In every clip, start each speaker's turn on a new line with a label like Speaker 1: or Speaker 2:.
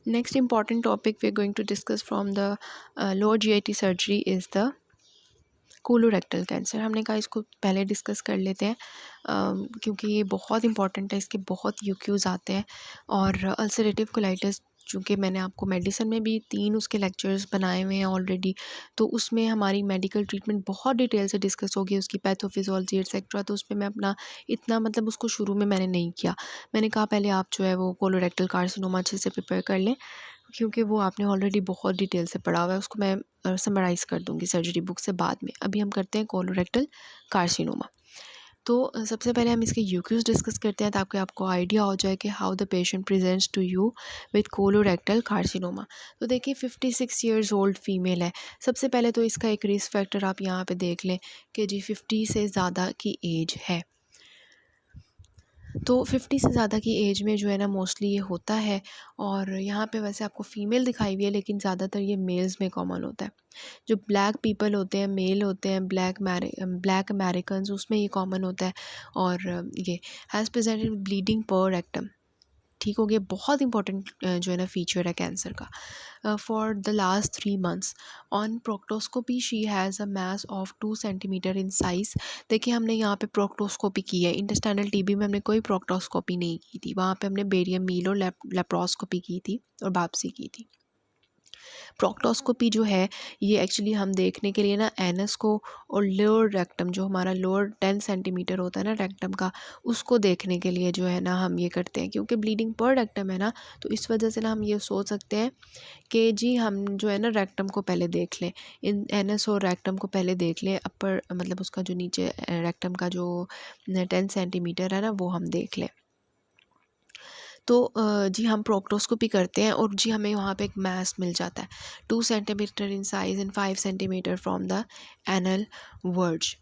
Speaker 1: Next important topic we're going to discuss from the lower GIT surgery is the colorectal cancer. हमने कहा इसको पहले discuss कर लेते हैं क्योंकि ये बहुत इंपॉर्टेंट है, इसके बहुत यूक्यूज़ आते हैं। और अल्सरेटिव कोलाइटिस, चूँकि मैंने आपको मेडिसिन में भी 3 उसके लेक्चर्स बनाए हुए हैं ऑलरेडी, तो उसमें हमारी मेडिकल ट्रीटमेंट बहुत डिटेल से डिस्कस होगी, उसकी पैथोफिजियोलॉजी एटसेट्रा। तो उसपे मैं अपना इतना उसको शुरू में मैंने नहीं किया। मैंने कहा पहले आप जो है वो कोलोरेक्टल कार्सिनोमा अच्छे से प्रिपेयर कर लें, क्योंकि वो आपने ऑलरेडी बहुत डिटेल से पढ़ा हुआ है। उसको मैं समराइज़ कर दूँगी सर्जरी बुक से बाद में। अभी हम करते हैं कोलोरेक्टल कार्सिनोमा। तो सबसे पहले हम इसके यूक्यूज़ डिस्कस करते हैं ताकि आपको आइडिया हो जाए कि how the patient presents to you with colorectal carcinoma. तो देखिए 56 ईयर्स ओल्ड फीमेल है। सबसे पहले तो इसका एक रिस्क फैक्टर आप यहाँ पे देख लें कि जी 50 से ज़्यादा की एज है। तो 50 से ज़्यादा की एज में जो है ना मोस्टली ये होता है। और यहाँ पे वैसे आपको फ़ीमेल दिखाई हुई है, लेकिन ज़्यादातर ये मेल्स में कॉमन होता है। जो ब्लैक पीपल होते हैं, मेल होते हैं, ब्लैक अमेरिकन्स, उसमें ये कॉमन होता है। और ये हैज़ प्रेजेंटेड ब्लीडिंग पर रेक्टम। ठीक हो गया। बहुत इंपॉर्टेंट जो है ना फीचर है कैंसर का। For the last 3 months on proctoscopy she has a mass of 2 centimetre in size. देखिए हमने यहाँ पे प्रोक्टोस्कोपी की है। इंटेस्टाइनल टीबी में हमने कोई प्रोक्टोस्कोपी नहीं की थी, वहाँ पे हमने बेरियम मील और लेप्रोस्कोपी की थी और बापसी की थी। प्रोक्टोस्कोपी जो है ये एक्चुअली हम देखने के लिए ना एनस को और लोअर रेक्टम, जो हमारा लोअर 10 सेंटीमीटर होता है ना रेक्टम का, उसको देखने के लिए जो है ना हम ये करते हैं। क्योंकि ब्लीडिंग पर रेक्टम है ना, तो इस वजह से ना हम ये सोच सकते हैं कि जी हम जो है ना रेक्टम को पहले देख लें, इन एनस और रेक्टम को पहले देख लें। अपर उसका जो नीचे रेक्टम का जो 10 सेंटीमीटर है ना, वो हम देख लें। तो जी हम प्रोक्टोस्कोपी करते हैं और जी हमें वहाँ पे एक मास मिल जाता है 2 centimetre in size and 5 centimetre from the anal verge.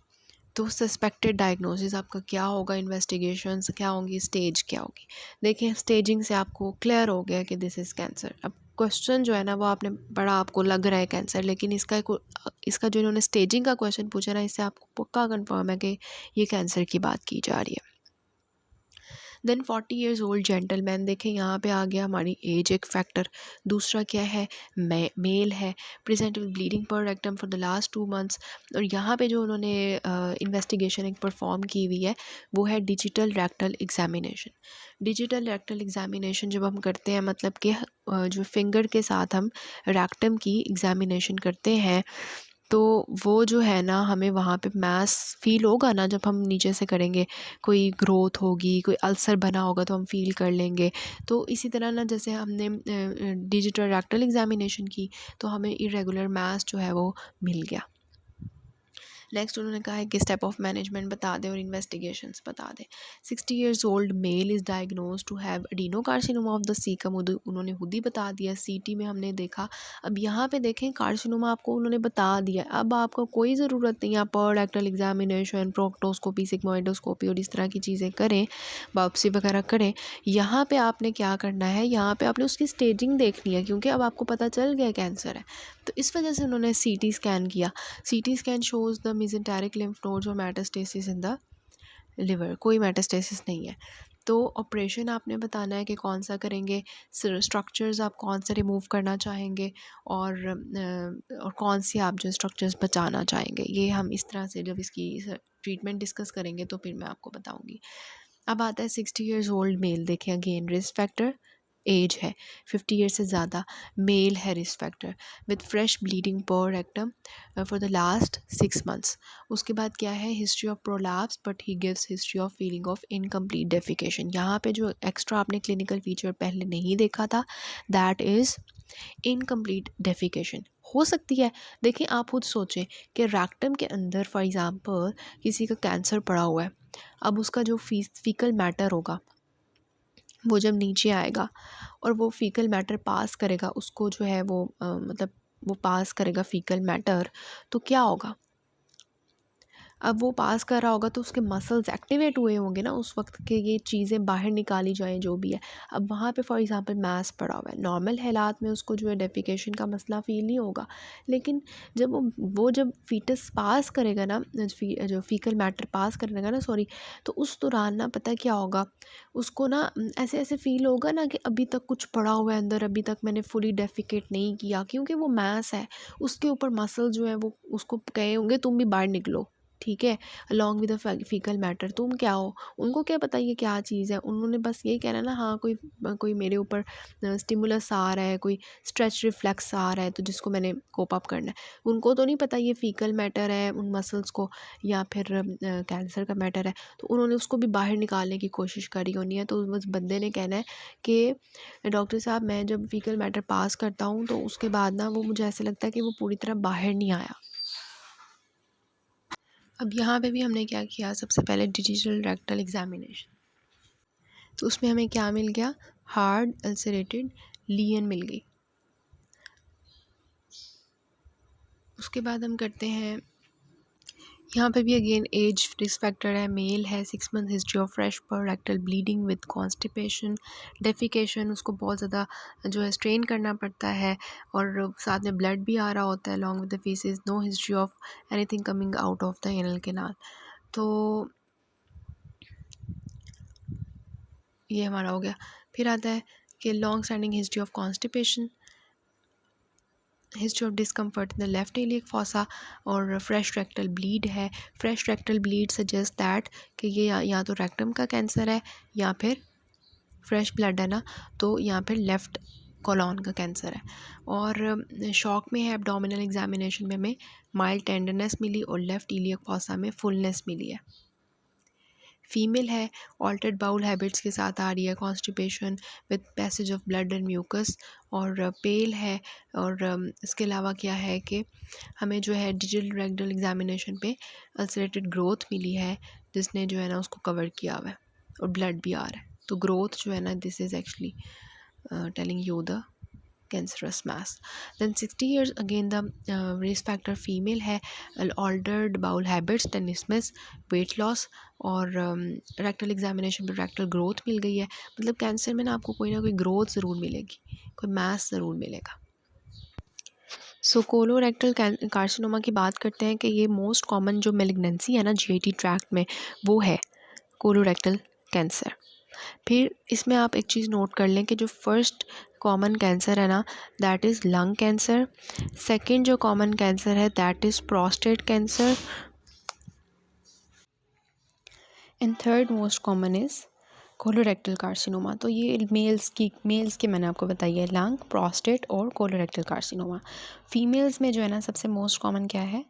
Speaker 1: तो सस्पेक्टेड डायग्नोसिस आपका क्या होगा, इन्वेस्टिगेशंस क्या होंगी, स्टेज क्या होगी। देखिए स्टेजिंग से आपको क्लियर हो गया कि दिस इज़ कैंसर। अब क्वेश्चन जो है ना वो आपने पढ़ा, आपको लग रहा है कैंसर, लेकिन इसका जो इन्होंने स्टेजिंग का क्वेश्चन पूछा ना, इससे आपको पक्का कन्फर्म है कि ये कैंसर की बात की जा रही है। Then 40 years old gentleman. देखें यहाँ पे आ गया हमारी एज एक फैक्टर। दूसरा क्या है, मेल है, प्रेजेंट विद ब्लीडिंग पर rectum for the last 2 months। और यहाँ पे जो उन्होंने इन्वेस्टिगेशन एक परफॉर्म की हुई है वो है digital rectal examination. Digital rectal examination जब हम करते हैं, मतलब कि जो फिंगर के साथ हम रेक्टम की एग्जामिनेशन करते हैं, तो वो जो है ना हमें वहाँ पे मास फील होगा ना जब हम नीचे से करेंगे। कोई ग्रोथ होगी, कोई अल्सर बना होगा तो हम फील कर लेंगे। तो इसी तरह ना जैसे हमने डिजिटल रेक्टल एग्जामिनेशन की तो हमें इरेगुलर मास जो है वो मिल गया। नेक्स्ट उन्होंने कहा है किस टाइप ऑफ मैनेजमेंट बता दें और इन्वेस्टिगेशंस बता दें। 60 years old male is diagnose to have adenocarcinoma of the caecum. उन्होंने खुद ही बता दिया, सीटी में हमने देखा। अब यहाँ पे देखें कार्सिनोमा आपको उन्होंने बता दिया, अब आपको कोई ज़रूरत नहीं है आप पर रेक्टल एग्जामिनेशन, प्रोक्टोस्कोपी, सिग्मोइडोस्कोपी और इस तरह की चीज़ें करें, बायोप्सी वगैरह करें। यहाँ पे आपने क्या करना है, यहाँ पे आपने उसकी स्टेजिंग देखनी है, क्योंकि अब आपको पता चल गया कैंसर है। तो इस वजह से उन्होंने सीटी स्कैन किया। CT scan shows the mesenteric lymph nodes और मेटास्टेसिस इन द लिवर। कोई मेटास्टेसिस नहीं है। तो ऑपरेशन आपने बताना है कि कौन सा करेंगे, स्ट्रक्चर्स आप कौन से रिमूव करना चाहेंगे, और कौन सी आप जो स्ट्रक्चर्स बचाना चाहेंगे। ये हम इस तरह से जब इसकी ट्रीटमेंट डिस्कस करेंगे तो फिर मैं आपको बताऊंगी। अब आता है 60 ईयर्स ओल्ड मेल। देखें अगेन रिस्क फैक्टर, एज है 50 ईयर से ज़्यादा, मेल है risk factor, with fresh bleeding पर rectum for the last 6 months। उसके बाद क्या है, history of prolapse but he gives history of feeling of incomplete defecation. यहाँ पे जो एक्स्ट्रा आपने क्लिनिकल फीचर पहले नहीं देखा था, दैट इज़ इनकम्प्लीट डेफिकेशन। हो सकती है, देखिए आप खुद सोचें कि रेक्टम के अंदर फॉर एग्ज़ाम्पल किसी का कैंसर पड़ा हुआ है। अब उसका जो फीकल मैटर होगा वो जब नीचे आएगा और वो फीकल मैटर पास करेगा, उसको जो है वो वो पास करेगा फीकल मैटर, तो क्या होगा, अब वो पास कर रहा होगा तो उसके मसल्स एक्टिवेट हुए होंगे ना उस वक्त के, ये चीज़ें बाहर निकाली जाएँ जो भी है। अब वहाँ पे फॉर एग्ज़ाम्पल मास पड़ा हुआ है, नॉर्मल हालात में उसको जो है डेफिकेशन का मसला फ़ील नहीं होगा, लेकिन जब जब फ़ीटस पास करेगा ना, जो फ़ीकल मैटर पास करेगा ना सॉरी, तो उस दौरान ना पता है क्या होगा, उसको ना ऐसे ऐसे फ़ील होगा ना कि अभी तक कुछ पड़ा हुआ है अंदर, अभी तक मैंने फुली डेफिकेट नहीं किया, क्योंकि वो मास है, उसके ऊपर मसल जो है वो उसको कहे होंगे तुम भी बाहर निकलो, ठीक है, along with the faecal matter, तुम क्या हो, उनको क्या पता ये क्या चीज़ है, उन्होंने बस यही कहना ना, हाँ कोई कोई मेरे ऊपर स्टिमुलस आ रहा है, कोई स्ट्रेच रिफ्लेक्स आ रहा है, तो जिसको मैंने कोप अप करना है। उनको तो नहीं पता ये फीकल मैटर है उन मसल्स को, या फिर कैंसर का मैटर है, तो उन्होंने उसको भी बाहर निकालने की कोशिश करी होनी है। तो उस बंदे ने कहना है कि डॉक्टर साहब मैं जब फीकल मैटर पास करता हूँ तो उसके बाद ना वो मुझे ऐसे लगता है कि वो पूरी तरह बाहर नहीं आया। अब यहाँ पे भी हमने क्या किया, सबसे पहले डिजिटल रेक्टल एग्जामिनेशन, तो उसमें हमें क्या मिल गया, हार्ड अल्सरेटेड लीन मिल गई। उसके बाद हम करते हैं, यहाँ पे भी अगेन एज रिस्क फैक्टर है, मेल है, 6 मंथ हिस्ट्री ऑफ फ्रेश पर rectal bleeding with constipation, defecation, उसको बहुत ज़्यादा जो है स्ट्रेन करना पड़ता है, और साथ में ब्लड भी आ रहा होता है long with the faeces, no history of anything coming out of the anal canal. तो ये हमारा हो गया। फिर आता है कि long standing history of constipation, history of discomfort in the left iliac fossa, और फ्रेश रेक्टल ब्लीड है। Fresh rectal bleed suggest that कि ये या तो रेक्टम का कैंसर है या फिर फ्रेश ब्लड है ना, तो यहाँ पर लेफ़्ट कॉलॉन का कैंसर है। और शॉक में है, एब्डोमिनल एग्जामिनेशन में हमें माइल्ड टेंडरनेस मिली और लेफ़्ट इलियक फॉसा में फुलनेस मिली है। फीमेल है, ऑल्टर्ड बाउल हैबिट्स के साथ आ रही है, constipation with passage of blood and mucus, और पेल है। और इसके अलावा क्या है कि हमें जो है डिजिटल रेक्टल एग्जामिनेशन पे अल्सरेटेड ग्रोथ मिली है, जिसने जो है ना उसको कवर किया हुआ है, और ब्लड भी आ रहा है। तो ग्रोथ जो है ना, this is actually telling you the cancerous mass. Then 60 years, again the risk factor female है, altered bowel habits, tenesmus, weight loss, और रेक्टल एग्जामिनेशन पर रेक्टल ग्रोथ मिल गई है। मतलब कैंसर में ना आपको कोई ना कोई ग्रोथ ज़रूर मिलेगी, कोई मास ज़रूर मिलेगा। सो कोलोरेक्टल कार्सिनोमा की बात करते हैं कि ये मोस्ट कॉमन जो मेलिग्नेंसी है ना जीआईटी ट्रैक्ट में, वो है कोलोरेक्टल कैंसर। फिर इसमें आप एक चीज़ नोट कर लें कि जो फर्स्ट कॉमन कैंसर है ना, that is lung cancer. Second जो कॉमन कैंसर है that is prostate cancer, and third most common is colorectal carcinoma. तो ये मेल्स की मैंने आपको बताई है, लंग, प्रोस्टेट और कोलोरेक्टल कार्सिनोमा। फीमेल्स में जो है ना सबसे मोस्ट कॉमन क्या है,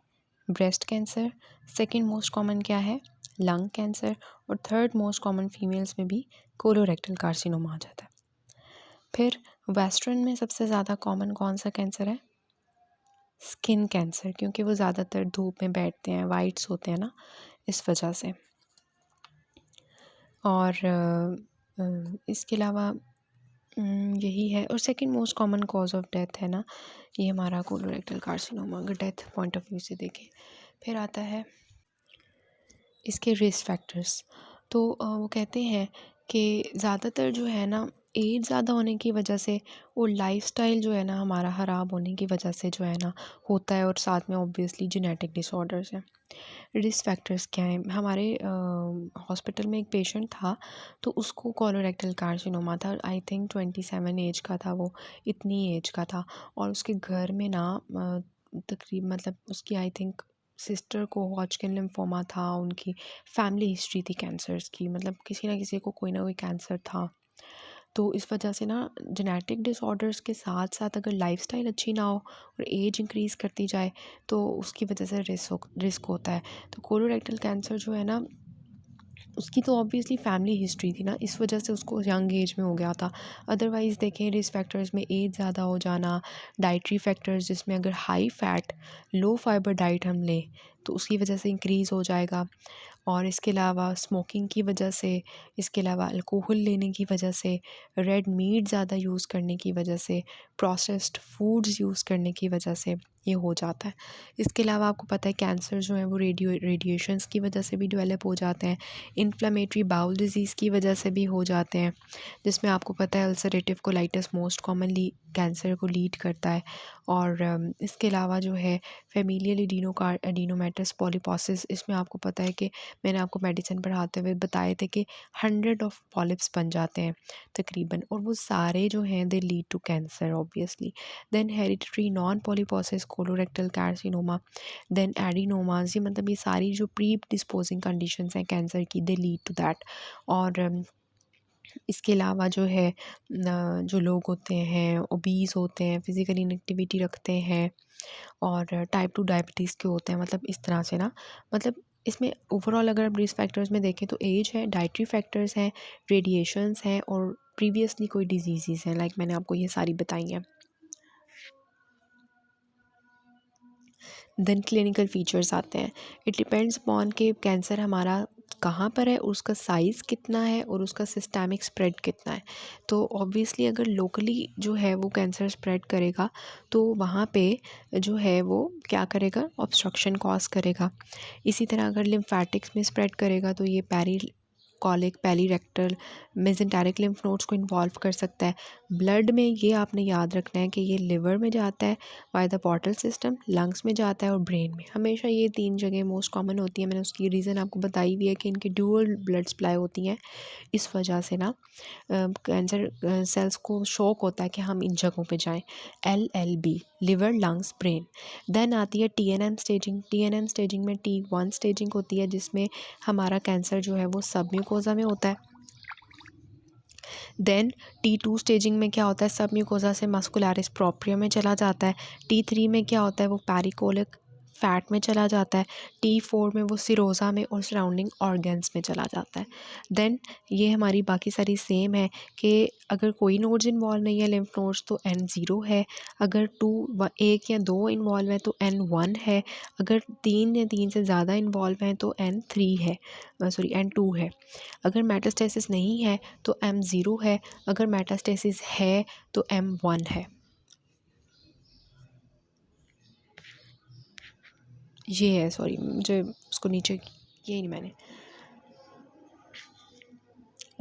Speaker 1: breast cancer. Second most common क्या है, लंग कैंसर। और थर्ड मोस्ट कॉमन फीमेल्स में भी कोलोरेक्टल कार्सिनोमा आ जाता है। फिर वेस्टर्न में सबसे ज़्यादा कॉमन कौन सा कैंसर है, स्किन कैंसर, क्योंकि वो ज़्यादातर धूप में बैठते हैं, वाइट्स होते हैं ना, इस वजह से। और इसके अलावा यही है। और second most common cause of death है ना, ये हमारा कोलोरेक्टल कार्सिनोमा, अगर डेथ पॉइंट ऑफ व्यू से देखें। फिर आता है इसके रिस्क फैक्टर्स। तो वो कहते हैं कि ज़्यादातर जो है ना एज ज़्यादा होने की वजह से और लाइफस्टाइल जो है ना हमारा ख़राब होने की वजह से जो है ना होता है, और साथ में ऑब्वियसली जेनेटिक डिसऑर्डर्स हैं। रिस्क फैक्टर्स क्या हैं, हमारे हॉस्पिटल में एक पेशेंट था, तो उसको कोलोरेक्टल कार्सिनोमा था, आई थिंक 27 एज का था वो, इतनी एज का था। और उसके घर में ना तकरीब मतलब उसकी आई थिंक सिस्टर को हॉजकिन लिम्फोमा था, उनकी फैमिली हिस्ट्री थी कैंसर्स की, मतलब किसी ना किसी को कोई ना कोई कैंसर था। तो इस वजह से ना जेनेटिक डिसऑर्डर्स के साथ साथ अगर लाइफस्टाइल अच्छी ना हो और एज इंक्रीज़ करती जाए तो उसकी वजह से रिस्क होता है। तो कोलोरेक्टल कैंसर जो है ना, उसकी तो ऑब्वियसली फैमिली हिस्ट्री थी ना, इस वजह से उसको यंग एज में हो गया था। अदरवाइज़ देखें रिस्क फैक्टर्स में एज ज़्यादा हो जाना, डाइटरी फैक्टर्स जिसमें अगर हाई फैट लो फाइबर डाइट हम लें तो उसकी वजह से इंक्रीज़ हो जाएगा। और इसके अलावा स्मोकिंग की वजह से, इसके अलावा अल्कोहल लेने की वजह से, रेड मीट ज़्यादा यूज़ करने की वजह से, प्रोसेस्ड फूड्स यूज़ करने की वजह से ये हो जाता है। इसके अलावा आपको पता है कैंसर जो है वो रेडिएशंस की वजह से भी डेवलप हो जाते हैं, इन्फ्लेमेटरी बाउल डिजीज़ की वजह से भी हो जाते हैं, जिसमें आपको पता है ulcerative colitis most commonly cancer को लीड करता है। और इसके अलावा जो है फेमिलियल एडिनोमेटस पॉलीपोसिस, इसमें आपको पता है कि मैंने आपको मेडिसिन पढ़ाते हुए बताए थे कि 100 ऑफ पॉलिप्स बन जाते हैं तकरीबन, और वो सारे जो हैं they lead to cancer obviously. Then hereditary non polyposis colorectal carcinoma, then adenomas, ये मतलब ये सारी जो प्री डिस्पोजिंग कंडीशंस हैं कैंसर की, दे लीड टू दैट। और इसके अलावा जो है जो लोग होते हैं ओबीज़ होते हैं, फिज़िकल इनएक्टिविटी रखते हैं, और टाइप 2 डायबिटीज़ के होते हैं, मतलब इस तरह से ना, मतलब इसमें ओवरऑल अगर आप रिस्क फैक्टर्स में देखें तो एज है, डाइटरी फैक्टर्स हैं, रेडिएशंस हैं, और प्रीवियसली कोई डिजीज़ हैं, लाइक मैंने आपको ये सारी बताई हैं। देन क्लिनिकल फीचर्स आते हैं। इट डिपेंड्स अपॉन कि कैंसर हमारा कहाँ पर है, उसका साइज़ कितना है, और उसका सिस्टमिक स्प्रेड कितना है। तो ऑब्वियसली अगर लोकली जो है वो कैंसर स्प्रेड करेगा तो वहाँ पे जो है वो क्या करेगा, ऑब्स्ट्रक्शन कॉज करेगा। इसी तरह अगर लिम्फेटिक्स में स्प्रेड करेगा तो ये कॉलिक, पेरीरेक्टल, मेसेंटेरिक लिम्फ नोड्स को इन्वॉल्व कर सकता है। ब्लड में ये आपने याद रखना है कि ये लिवर में जाता है by the portal system, lungs में जाता है और ब्रेन में। हमेशा ये 3 जगह मोस्ट कॉमन होती है। मैंने उसकी रीज़न आपको बताई भी है कि इनकी ड्यूअल ब्लड सप्लाई होती हैं। इस वजह से ना कैंसर सेल्स को शौक होता है कि हम इन जगहों पे जाएं। LLB, liver, lungs, brain. Then आती है TNM स्टेजिंग। TNM स्टेजिंग में T1 स्टेजिंग होती है जिसमें हमारा कैंसर जो है वो सब म्यूकोजा में होता है। देन T2 स्टेजिंग में क्या होता है, सब म्यूकोजा से मस्कुलरिस प्रोप्रिया में चला जाता है। T3 में क्या होता है, वो पेरिकोलिक फैट में चला जाता है। T4 में वो सिरोज़ा में और सराउंडिंग ऑर्गन्स में चला जाता है। देन ये हमारी बाकी सारी सेम है कि अगर कोई नोड्स इन्वॉल्व नहीं है लिम्फ नोड्स तो N0 है, अगर 1 या 2 इन्वॉल्व है तो N1 है, अगर 3 या 3 से ज़्यादा इन्वॉल्व हैं तो N3 है, N2 है। अगर मेटास्टेसिस नहीं है तो M0 है, अगर मेटास्टेसिस है तो M1 है। ये है, सॉरी मुझे उसको नीचे किया ही नहीं मैंने।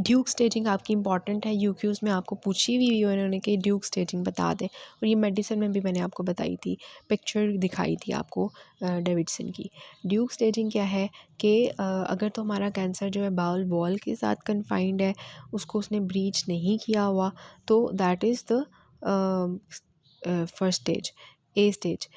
Speaker 1: ड्यूक स्टेजिंग आपकी इंपॉर्टेंट है, यूक्यूज़ में आपको पूछी हुई है उन्होंने कि ड्यूक स्टेजिंग बता दें, और ये मेडिसिन में भी मैंने आपको बताई थी, पिक्चर दिखाई थी आपको डेविडसन की। ड्यूक स्टेजिंग क्या है कि अगर तो हमारा कैंसर जो है बाउल वॉल के साथ कन्फाइंड है, उसको उसने ब्रीच नहीं किया हुआ, तो that is the first stage, A stage.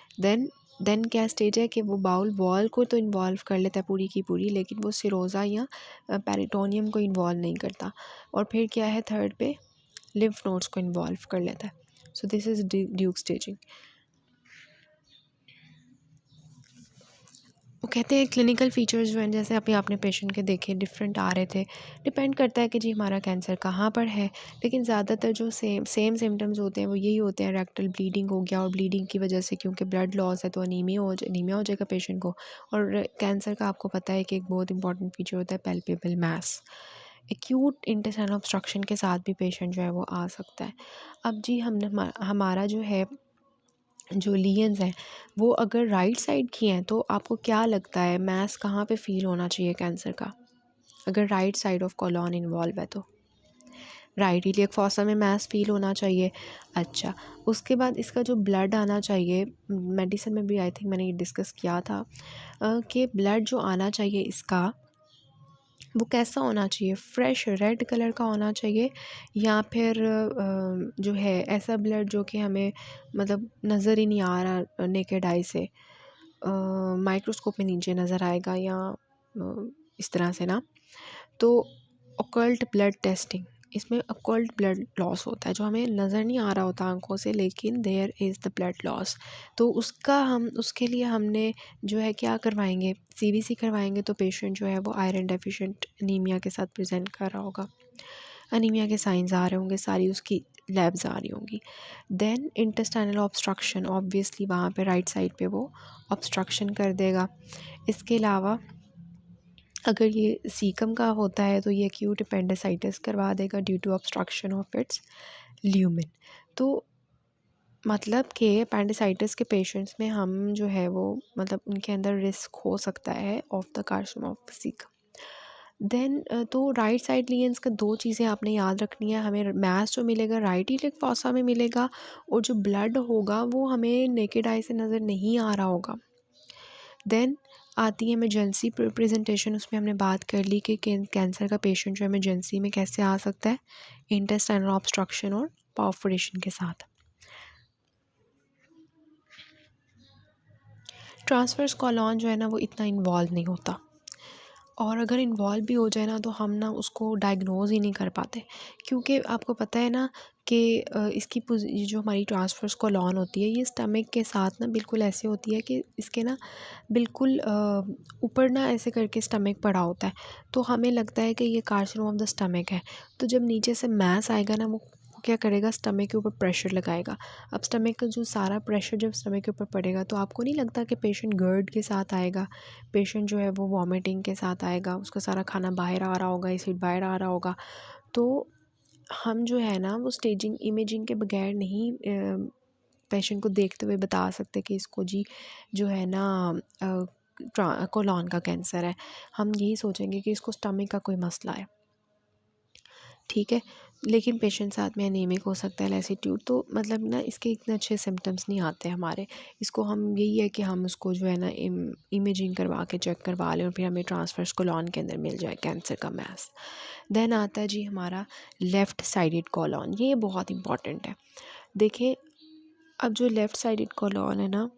Speaker 1: Then क्या स्टेज है कि वो बाउल वॉल को तो इन्वॉल्व कर लेता है पूरी की पूरी, लेकिन वो सिरोज़ा या पेरिटोनियम को इन्वॉल्व नहीं करता। और फिर क्या है थर्ड पे, लिम्फ नोड्स को इन्वॉल्व कर लेता है। सो दिस इज़ ड्यूक स्टेजिंग। वो कहते हैं क्लिनिकल फीचर्स जो हैं, जैसे अभी आपने पेशेंट के देखे डिफरेंट आ रहे थे, डिपेंड करता है कि जी हमारा कैंसर कहाँ पर है, लेकिन ज़्यादातर जो सेम सिम्टम्स होते हैं वो यही होते हैं। रेक्टल ब्लीडिंग हो गया, और ब्लीडिंग की वजह से क्योंकि ब्लड लॉस है तो अनीमिया हो जाएगा पेशेंट को। और कैंसर का आपको पता है कि एक बहुत इंपॉर्टेंट फीचर होता है पैल्पेबल मास। एक्यूट इंटेस्टाइनल ऑब्स्ट्रक्शन के साथ भी पेशेंट जो है वो आ सकता है। अब जी हमने हमारा जो है जो लीजन्स हैं वो अगर राइट साइड की हैं तो आपको क्या लगता है मास कहाँ पे फील होना चाहिए कैंसर का, अगर right side of colon involve है तो राइट इलियक फॉसा में मास फील होना चाहिए। अच्छा, उसके बाद इसका जो ब्लड आना चाहिए, मेडिसिन में भी आई थिंक मैंने ये डिस्कस किया था कि ब्लड जो आना चाहिए इसका वो कैसा होना चाहिए, फ्रेश रेड कलर का होना चाहिए, या फिर जो है ऐसा ब्लड जो कि हमें मतलब नज़र ही नहीं आ रहा नेकेड आई से, माइक्रोस्कोप में नीचे नज़र आएगा, या इस तरह से ना। तो ऑकल्ट ब्लड टेस्टिंग, इसमें ऑकल्ट ब्लड लॉस होता है जो हमें नज़र नहीं आ रहा होता आंखों से, लेकिन there is the blood loss. तो उसके लिए हमने जो है क्या करवाएंगे, CBC करवाएंगे, तो पेशेंट जो है वो आयरन डेफिशिएंट अनीमिया के साथ प्रेजेंट कर रहा होगा, अनीमिया के साइंस आ रहे होंगे, सारी उसकी लैब्स आ रही होंगी। देन इंटेस्टाइनल ऑब्स्ट्रक्शन, ऑब्वियसली वहाँ पे राइट साइड पे वो ऑब्स्ट्रक्शन कर देगा। इसके अलावा अगर ये सीकम का होता है तो ये एक्यूट अपेंडिसाइटिस करवा देगा due to obstruction of its lumen. तो मतलब कि अपेंडिसाइटिस के पेशेंट्स में हम जो है वो मतलब उनके अंदर रिस्क हो सकता है of the carcinoma of caecum. Then तो राइट साइड लियंस का दो चीज़ें आपने याद रखनी है। हमें मैस जो मिलेगा राइट ईलिक फॉसा में मिलेगा, और जो ब्लड होगा वो हमें नेकेड आई से नज़र नहीं आ रहा होगा। देन आती है इमरजेंसी प्रेजेंटेशन, उसमें हमने बात कर ली कि कैंसर का पेशेंट जो इमरजेंसी में कैसे आ सकता है, इंटेस्टाइनल ऑब्स्ट्रक्शन और परफोरेशन के साथ। ट्रांसवर्स कॉलॉन जो है ना वो इतना इन्वॉल्व नहीं होता, और अगर इन्वॉल्व भी हो जाए ना तो हम ना उसको डायग्नोज ही नहीं कर पाते, क्योंकि आपको पता है ना कि इसकी जो हमारी ट्रांसवर्स कॉलॉन होती है ये स्टमक के साथ ना बिल्कुल ऐसे होती है कि इसके ना बिल्कुल ऊपर ना ऐसे करके स्टमक पड़ा होता है, तो हमें लगता है कि ये कार्सिनोमा ऑफ द स्टमक है। तो जब नीचे से मैस आएगा ना वो क्या करेगा, स्टमक के ऊपर प्रेशर लगाएगा। अब स्टमक का जो सारा प्रेशर जब स्टमक के ऊपर पड़ेगा तो आपको नहीं लगता कि पेशेंट गर्ड के साथ आएगा, पेशेंट जो है वो वॉमिटिंग के साथ आएगा, उसका सारा खाना बाहर आ रहा होगा, एसिड बाहर आ रहा होगा। तो हम जो है ना वो स्टेजिंग इमेजिंग के बगैर नहीं पेशेंट को देखते हुए बता सकते कि इसको जी जो है ना कोलॉन का कैंसर है। हम यही सोचेंगे कि इसको स्टमक का कोई मसला है, ठीक है। लेकिन पेशेंट साथ में एनीमिक हो सकता है, लैसीट्यूड, तो मतलब ना इसके इतने अच्छे सिम्टम्स नहीं आते हमारे। इसको हम यही है कि हम उसको जो है ना इमेजिंग करवा के चेक करवा लें और फिर हमें ट्रांसफर्स कोलॉन के अंदर मिल जाए कैंसर का मैस। देन आता है जी हमारा लेफ़्ट साइडेड कोलॉन, ये बहुत इंपॉर्टेंट है। देखिए अब जो लेफ़्ट साइडेड कोलॉन है ना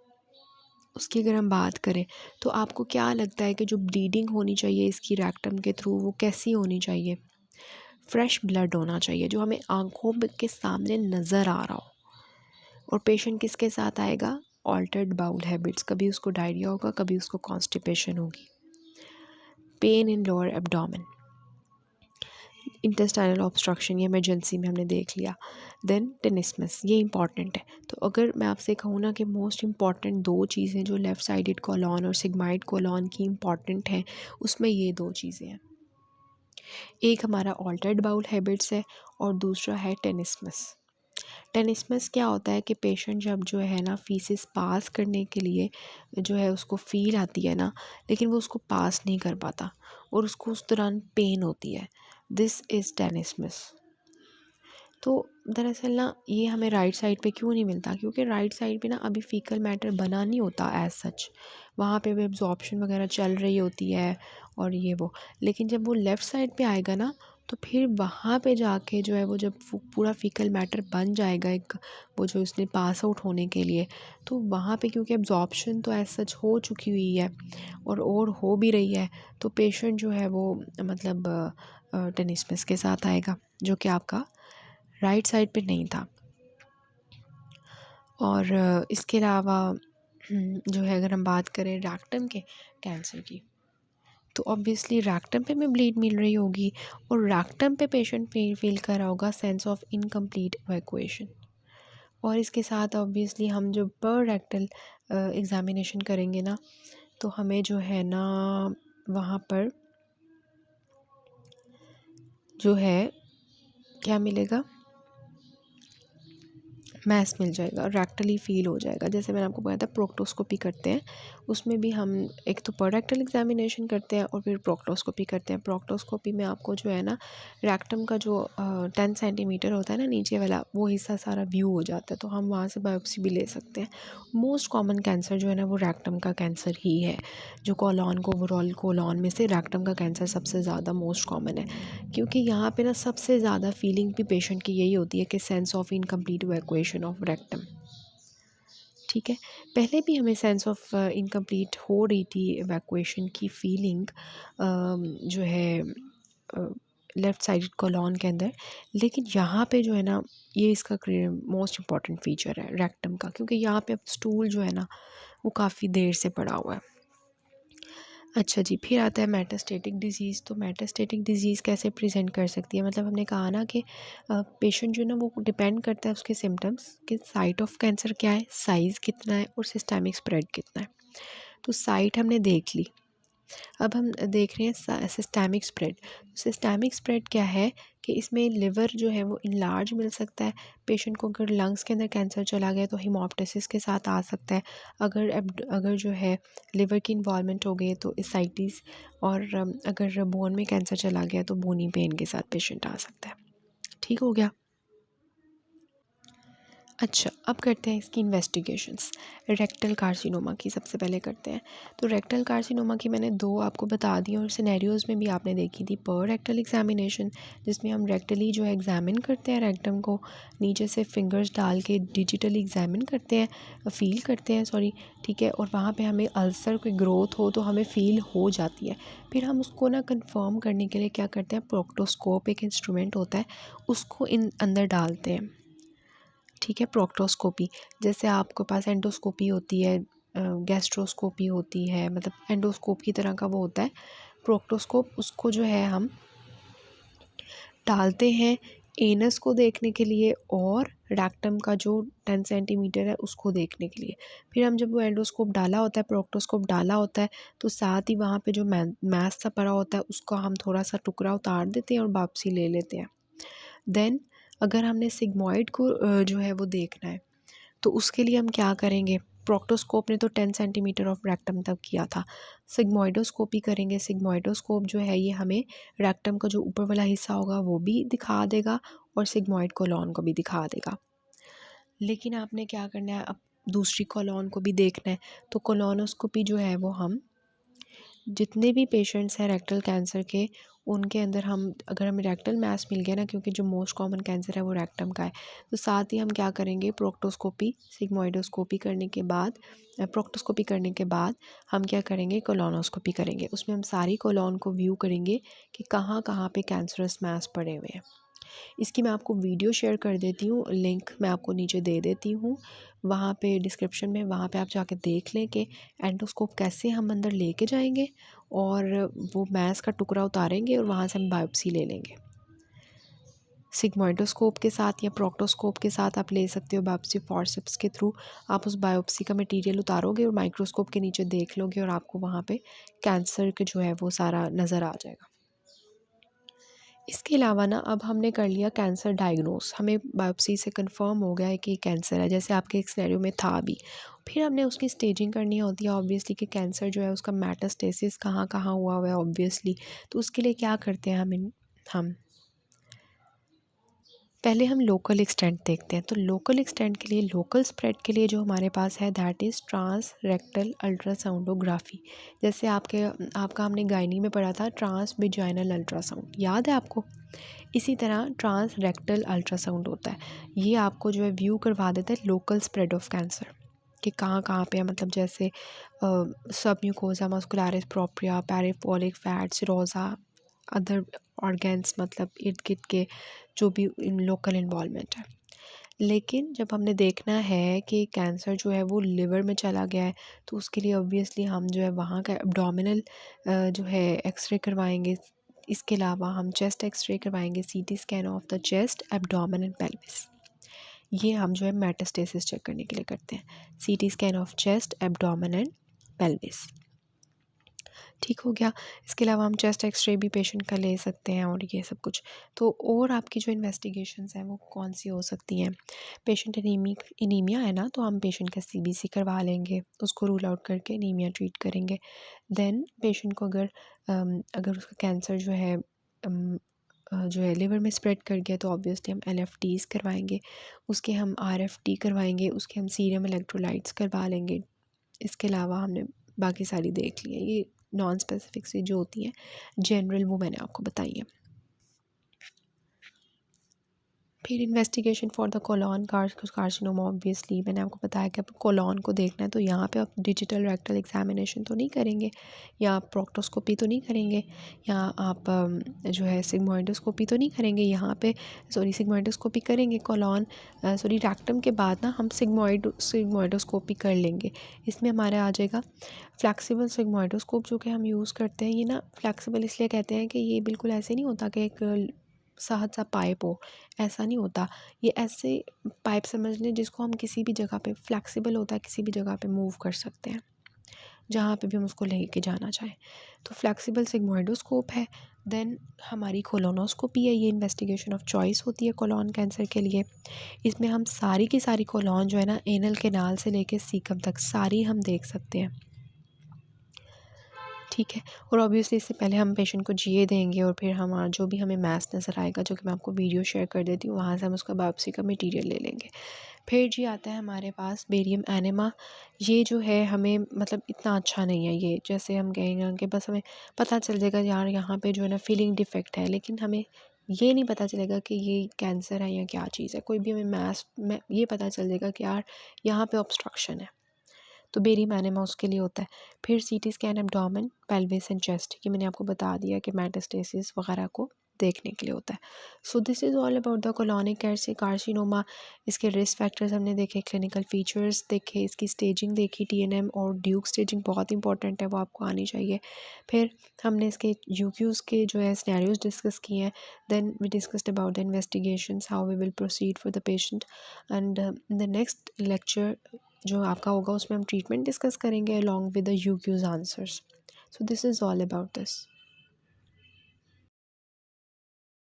Speaker 1: उसकी अगर हम बात करें तो आपको क्या लगता है कि जो ब्लीडिंग होनी चाहिए इसकी रेक्टम के थ्रू वो कैसी होनी चाहिए? फ्रेश ब्लड होना चाहिए जो हमें आँखों के सामने नज़र आ रहा हो। और पेशेंट किसके साथ आएगा? ऑल्टर्ड बाउल हैबिट्स, कभी उसको डायरिया होगा, कभी उसको कॉन्स्टिपेशन होगी, pain in lower abdomen, intestinal obstruction, ये इमरजेंसी में हमने देख लिया। देन टेनिस्मस, ये इंपॉर्टेंट है। तो अगर मैं आपसे कहूँ ना कि मोस्ट इंपॉर्टेंट दो चीज़ें जो लेफ़्ट साइडेड कोलॉन और सिग्माइड कोलॉन की इंपॉर्टेंट हैं, उसमें ये दो चीज़ें हैं। एक हमारा ऑल्टर्ड बाउल हैबिट्स है और दूसरा है टेनिस्मस। टेनिस्मस क्या होता है कि पेशेंट जब जो है ना फीसिस पास करने के लिए जो है उसको फील आती है ना, लेकिन वो उसको पास नहीं कर पाता और उसको उस दौरान पेन होती है, दिस इज़ टेनिस्मस। तो दरअसल ना ये हमें राइट साइड पे क्यों नहीं मिलता, क्योंकि राइट साइड पे ना अभी फीकल मैटर बना नहीं होता एज सच, वहाँ पे भी एब्जॉर्प्शन वगैरह चल रही होती है और ये वो। लेकिन जब वो लेफ़्ट साइड पे आएगा ना तो फिर वहाँ पे जाके जो है वो जब पूरा फीकल मैटर बन जाएगा एक, वो जो उसने पास आउट होने के लिए, तो वहाँ पे क्योंकि एब्जॉर्प्शन तो एज सच हो चुकी हुई है और हो भी रही है, तो पेशेंट जो है वो मतलब टेनिस्मस के साथ आएगा जो कि आपका राइट साइड पे नहीं था। और इसके अलावा जो है अगर हम बात करें रैक्टम के कैंसर की, तो ऑब्वियसली रैक्टम पे में ब्लीड मिल रही होगी और रैक्टम पे पेशेंट फील कर रहा होगा सेंस ऑफ इनकम्प्लीट इवैक्यूएशन। और इसके साथ ऑब्वियसली हम जो पर रेक्टल एग्ज़ामिनेशन करेंगे ना तो हमें जो है ना वहाँ पर जो है क्या मिलेगा, मैस मिल जाएगा, रैक्टली फील हो जाएगा। जैसे मैंने आपको बताया था प्रोक्टोस्कोपी करते हैं, उसमें भी हम एक तो पर रेक्टल एग्जामिनेशन करते हैं और फिर प्रोक्टोस्कोपी करते हैं। प्रोक्टोस्कोपी में आपको जो है ना रैक्टम का जो 10 सेंटीमीटर होता है ना नीचे वाला, वो हिस्सा सारा व्यू हो जाता है, तो हम वहाँ से बायोप्सी भी ले सकते हैं। मोस्ट कॉमन कैंसर जो है ना वो रैक्टम का कैंसर ही है, जो कोलॉन को ओवरऑल कोलॉन में से रैक्टम का कैंसर सबसे ज़्यादा मोस्ट कॉमन है, क्योंकि यहाँ पे ना सबसे ज़्यादा फीलिंग भी पेशेंट की यही होती है कि sense of incomplete evacuation of rectum. ठीक है, पहले भी हमें सेंस ऑफ इनकम्प्लीट हो रही थी इवैक्यूएशन की फीलिंग जो है लेफ़्ट साइडेड कोलॉन के अंदर, लेकिन यहाँ पे जो है ना ये इसका मोस्ट इम्पॉर्टेंट फीचर है रेक्टम का, क्योंकि यहाँ पे अब स्टूल जो है ना वो काफ़ी देर से पड़ा हुआ है। अच्छा जी, फिर आता है मेटास्टेटिक डिजीज़। तो मेटास्टेटिक डिजीज़ कैसे प्रेजेंट कर सकती है, मतलब हमने कहा ना कि पेशेंट जो है ना वो डिपेंड करता है उसके सिम्टम्स कि साइट ऑफ कैंसर क्या है, साइज़ कितना है और सिस्टेमिक स्प्रेड कितना है। तो साइट हमने देख ली, अब हम देख रहे हैं सिस्टेमिक स्प्रेड। सिस्टेमिक स्प्रेड क्या है कि इसमें लिवर जो है वो इनलार्ज मिल सकता है। पेशेंट को अगर लंग्स के अंदर कैंसर चला गया तो हिमोप्टासिस के साथ आ सकता है। अगर जो है लिवर की इन्वॉल्वमेंट हो गई तो एसाइटिस, और अगर बोन में कैंसर चला गया तो बोनी पेन के साथ पेशेंट आ सकता है। ठीक हो गया। अच्छा, अब करते हैं इसकी इन्वेस्टिगेशंस। रेक्टल कार्सिनोमा की सबसे पहले करते हैं। तो रेक्टल कार्सिनोमा की मैंने दो आपको बता दी और सिनेरियोज़ में भी आपने देखी थी। पर रेक्टल एग्जामिनेशन, जिसमें हम रेक्टली जो है एग्जामिन करते हैं, रेक्टम को नीचे से फिंगर्स डाल के डिजिटली एग्जामिन करते हैं, फील करते हैं, सॉरी, ठीक है। और वहाँ पर हमें अल्सर की ग्रोथ हो तो हमें फील हो जाती है। फिर हम उसको ना कन्फर्म करने के लिए क्या करते हैं, प्रोक्टोस्कोप एक इंस्ट्रूमेंट होता है, उसको इन अंदर डालते हैं, ठीक है। प्रोक्टोस्कोपी, जैसे आपके पास एंडोस्कोपी होती है, गैस्ट्रोस्कोपी होती है, मतलब एंडोस्कोप की तरह का वो होता है प्रोक्टोस्कोप। उसको जो है हम डालते हैं एनस को देखने के लिए और रैक्टम का जो 10 सेंटीमीटर है उसको देखने के लिए। फिर हम जब वो एंडोस्कोप डाला होता है, प्रोक्टोस्कोप डाला होता है, तो साथ ही वहाँ पे जो मैस सा पड़ा होता है उसको हम थोड़ा सा टुकड़ा उतार देते हैं और वापसी ले लेते हैं। देन अगर हमने सिग्मॉइड को जो है वो देखना है तो उसके लिए हम क्या करेंगे, प्रोक्टोस्कोप ने तो 10 सेंटीमीटर ऑफ रेक्टम तक किया था, सिग्मॉइडोस्कोपी करेंगे। सिग्मॉइडोस्कोप जो है ये हमें रेक्टम का जो ऊपर वाला हिस्सा होगा वो भी दिखा देगा और सिग्मॉइड कोलॉन को भी दिखा देगा। लेकिन आपने क्या करना है, अब दूसरी कोलॉन को भी देखना है। तो कोलोनोस्कोपी जो है वो हम जितने भी पेशेंट्स हैं रेक्टल कैंसर के, उनके अंदर हम अगर हमें रेक्टल मैस मिल गया ना, क्योंकि जो मोस्ट कॉमन कैंसर है वो रेक्टम का है, तो साथ ही हम क्या करेंगे, प्रोक्टोस्कोपी सिग्मॉइडोस्कोपी करने के बाद, प्रोक्टोस्कोपी करने के बाद हम क्या करेंगे, कोलोनोस्कोपी करेंगे। उसमें हम सारी कोलॉन को व्यू करेंगे कि कहाँ कहाँ पे कैंसरस मैस पड़े हुए हैं। इसकी मैं आपको वीडियो शेयर कर देती हूँ, लिंक मैं आपको नीचे दे देती हूँ, वहाँ पे डिस्क्रिप्शन में, वहाँ पे आप जाके देख लें कि एंडोस्कोप कैसे हम अंदर लेके जाएंगे और वो मैस का टुकड़ा उतारेंगे और वहाँ से हम बायोप्सी ले लेंगे। सिग्मोइडोस्कोप के साथ या प्रोक्टोस्कोप के साथ आप ले सकते हो बायोप्सी फॉरसेप्स के थ्रू। आप उस बायोप्सी का मटेरियल उतारोगे और माइक्रोस्कोप के नीचे देख लोगे और आपको वहाँ पे कैंसर के जो है वो सारा नज़र आ जाएगा। इसके अलावा ना अब हमने कर लिया कैंसर डायग्नोस, हमें बायोप्सी से कंफर्म हो गया है कि कैंसर है, जैसे आपके एक सिनेरियो में था भी। फिर हमने उसकी स्टेजिंग करनी होती है ऑब्वियसली कि कैंसर जो है उसका मेटास्टेसिस कहाँ कहाँ हुआ है ऑब्वियसली। तो उसके लिए क्या करते हैं हम पहले हम लोकल एक्सटेंट देखते हैं। तो लोकल एक्सटेंट के लिए, लोकल स्प्रेड के लिए जो हमारे पास है दैट इज़ ट्रांस रेक्टल अल्ट्रासाउंडोग्राफी। जैसे आपका हमने गायनी में पढ़ा था ट्रांस विजाइनल अल्ट्रासाउंड, याद है आपको? इसी तरह ट्रांस रेक्टल अल्ट्रासाउंड होता है, ये आपको जो है व्यू करवा देता है लोकल स्प्रेड ऑफ कैंसर कि कहाँ कहाँ पे है, मतलब जैसे सब mucosa muscularis propria, perifollicular fat, serosa, other organs, मतलब इर्द गिर्द के जो भी इन लोकल इन्वॉल्वमेंट है। लेकिन जब हमने देखना है कि कैंसर जो है वो लिवर में चला गया है तो उसके लिए ऑब्वियसली हम जो है वहाँ का एब्डोमिनल जो है एक्सरे करवाएंगे। इसके अलावा हम चेस्ट एक्सरे करवाएंगे, CT scan of the chest, abdomen and pelvis. ये हम जो है मेटास्टेसिस चेक करने के लिए करते हैं, CT scan of chest, abdomen and pelvis. ठीक हो गया। इसके अलावा हम चेस्ट एक्सरे भी पेशेंट का ले सकते हैं और ये सब कुछ। तो और आपकी जो इन्वेस्टिगेशंस हैं वो कौन सी हो सकती हैं, पेशेंट एनीमिया है ना, तो हम पेशेंट का सीबीसी करवा लेंगे, उसको रूल आउट करके एनीमिया ट्रीट करेंगे। देन पेशेंट को अगर उसका कैंसर जो है लिवर में स्प्रेड कर गया तो ऑब्वियसली हम एलएफटीज़ करवाएंगे, उसके हम आरएफटी करवाएंगे, उसके हम सीरम इलेक्ट्रोलाइट्स करवा लेंगे। इसके अलावा हमने बाकी सारी देख ली है, ये नॉन स्पेसिफिक से जो होती हैं, जनरल वो मैंने आपको बताई है। फिर investigation for the colon carcinoma. Obviously मैंने आपको बताया कि आप कोलॉन को देखना है, तो यहाँ पे आप डिजिटल रेक्टल एग्जामिनेशन तो नहीं करेंगे, या आप प्रोक्टोस्कोपी तो नहीं करेंगे, या आप जो है सिग्मोइडोस्कोपी तो नहीं करेंगे। यहाँ पे सिग्मोइडोस्कोपी करेंगे कोलॉन रेक्टम के बाद ना हम सिग्मोइडोस्कोपी कर लेंगे। इसमें हमारा आ जाएगा फ्लैक्सिबल सिग्मोइडोस्कोप, जो कि हम यूज़ करते हैं। ये ना फ्लैक्सिबल इसलिए कहते हैं कि ये बिल्कुल ऐसे नहीं होता कि एक सहज सा पाइप हो, ऐसा नहीं होता। ये ऐसे पाइप समझ लें जिसको हम किसी भी जगह पे फ्लैक्सिबल होता है, किसी भी जगह पे मूव कर सकते हैं जहाँ पे भी हम उसको लेके जाना चाहें। तो फ्लैक्सिबल सिग्मोइडोस्कोप है। देन हमारी कोलोनोस्कोपी है, ये इन्वेस्टिगेशन ऑफ चॉइस होती है कोलॉन कैंसर के लिए। इसमें हम सारी की सारी कोलॉन जो है ना एनल कैनाल से लेके सीकम तक सारी हम देख सकते हैं, ठीक है। और ऑब्वियसली इससे पहले हम पेशेंट को जीए देंगे, और फिर हमारा जो भी हमें मैस नज़र आएगा, जो कि मैं आपको वीडियो शेयर कर देती हूँ, वहाँ से हम उसका बायोप्सी का मटेरियल ले लेंगे। फिर जी आता है हमारे पास बेरियम एनेमा। ये जो है हमें मतलब इतना अच्छा नहीं है ये, जैसे हम कहेंगे कि बस हमें पता चल जाएगा यार यहाँ पे जो है ना फीलिंग डिफेक्ट है, लेकिन हमें ये नहीं पता चलेगा कि ये कैंसर है या क्या चीज़ है। कोई भी हमें मैस में ये पता चल जाएगा कि यार यहाँ पे ऑब्स्ट्रक्शन है, तो बेरियम एनेमा उसके लिए होता है। फिर CT scan abdomen, pelvis and chest, कि मैंने आपको बता दिया कि मेटास्टेसिस वगैरह को देखने के लिए होता है। सो this is all about the colonic carcinoma. इसके रिस्क फैक्टर्स हमने देखे, क्लिनिकल फीचर्स देखे, इसकी स्टेजिंग देखी, टीएनएम और ड्यूक स्टेजिंग बहुत इंपॉर्टेंट है, वो आपको आनी चाहिए। फिर हमने इसके यूक्यूज़ के जो है सिनेरियोज डिस्कस किए हैं। Then we discussed about the investigations, how we will proceed for the patient, and the next lecture जो आपका होगा उसमें हम ट्रीटमेंट डिस्कस करेंगे along with the MCQs answers. So this is all about this.